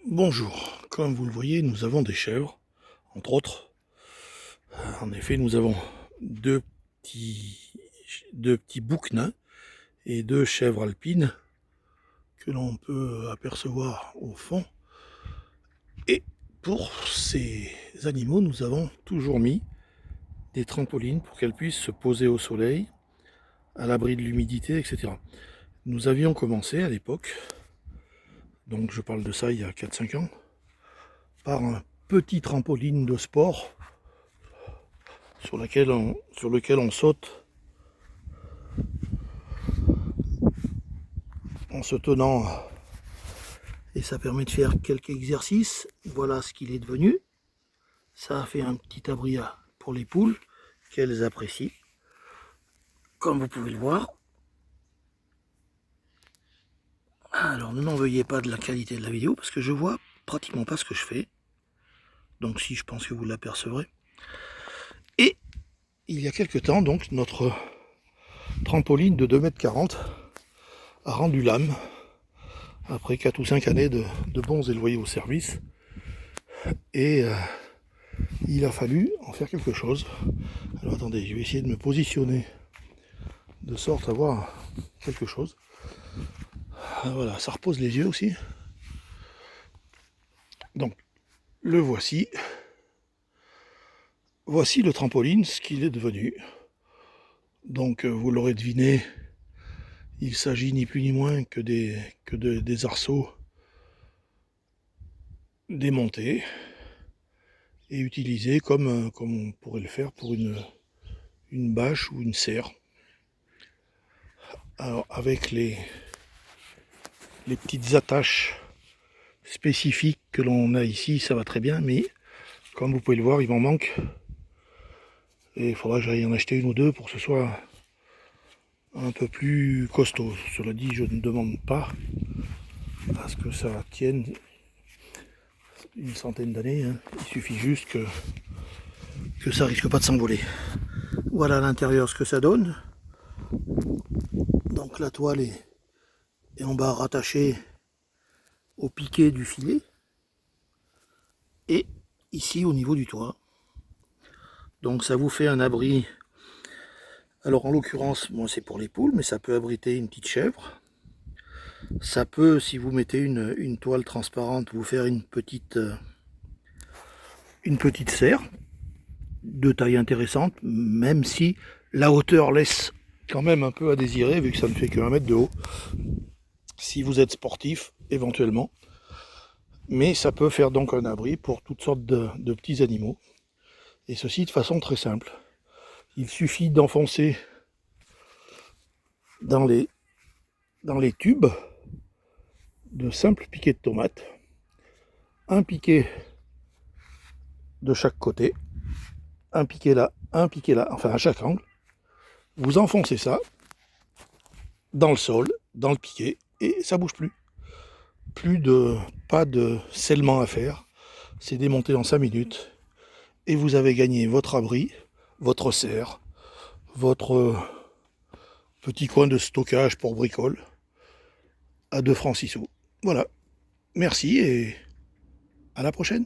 Bonjour, comme vous le voyez, nous avons des chèvres, entre autres. En effet, nous avons deux petits boucs nains et deux chèvres alpines que l'on peut apercevoir au fond. Et pour ces animaux, nous avons toujours mis des trampolines pour qu'elles puissent se poser au soleil, à l'abri de l'humidité, etc. Nous avions commencé à l'époque, donc je parle de ça il y a 4-5 ans, par un petit trampoline de sport sur lequel on saute en se tenant, et ça permet de faire quelques exercices. Voilà ce qu'il est devenu. Ça a fait un petit abri pour les poules qu'elles apprécient, comme vous pouvez le voir. Alors ne m'en veuillez pas de la qualité de la vidéo parce que je vois pratiquement pas ce que je fais, donc si, je pense que vous l'apercevrez. Et il y a quelques temps, donc, notre trampoline de 2,40 m a rendu l'âme après 4 ou 5 années de bons et loyaux services, et il a fallu en faire quelque chose. Alors attendez, je vais essayer de me positionner de sorte à voir quelque chose. Voilà, ça repose les yeux aussi. Donc le voici. Voici le trampoline, ce qu'il est devenu. Donc vous l'aurez deviné, il s'agit ni plus ni moins que des arceaux démontés et utilisés comme on pourrait le faire pour une bâche ou une serre. Alors avec les petites attaches spécifiques que l'on a ici, ça va très bien, mais comme vous pouvez le voir, il m'en manque. Et il faudra que j'aille en acheter une ou deux pour que ce soit un peu plus costaud. Cela dit, je ne demande pas à ce que ça tienne une centaine d'années, hein. Il suffit juste que ça risque pas de s'envoler. Voilà à l'intérieur ce que ça donne. Donc la toile est en bas rattachée au piquet du filet. Et ici au niveau du toit. Donc ça vous fait un abri. Alors en l'occurrence, moi c'est pour les poules, mais ça peut abriter une petite chèvre. Ça peut, si vous mettez une toile transparente, vous faire une petite serre de taille intéressante, même si la hauteur laisse quand même un peu à désirer, vu que ça ne fait que 1 mètre de haut. Si vous êtes sportif, éventuellement. Mais ça peut faire donc un abri pour toutes sortes de petits animaux. Et ceci de façon très simple. Il suffit d'enfoncer dans les tubes de simples piquets de tomates, un piquet de chaque côté, un piquet là, enfin à chaque angle. Vous enfoncez ça dans le sol, dans le piquet, et ça bouge plus. Pas de scellement à faire. C'est démonté en 5 minutes. Et vous avez gagné votre abri, votre serre, votre petit coin de stockage pour bricole à 2 francs 6 sous. Voilà. Merci et à la prochaine.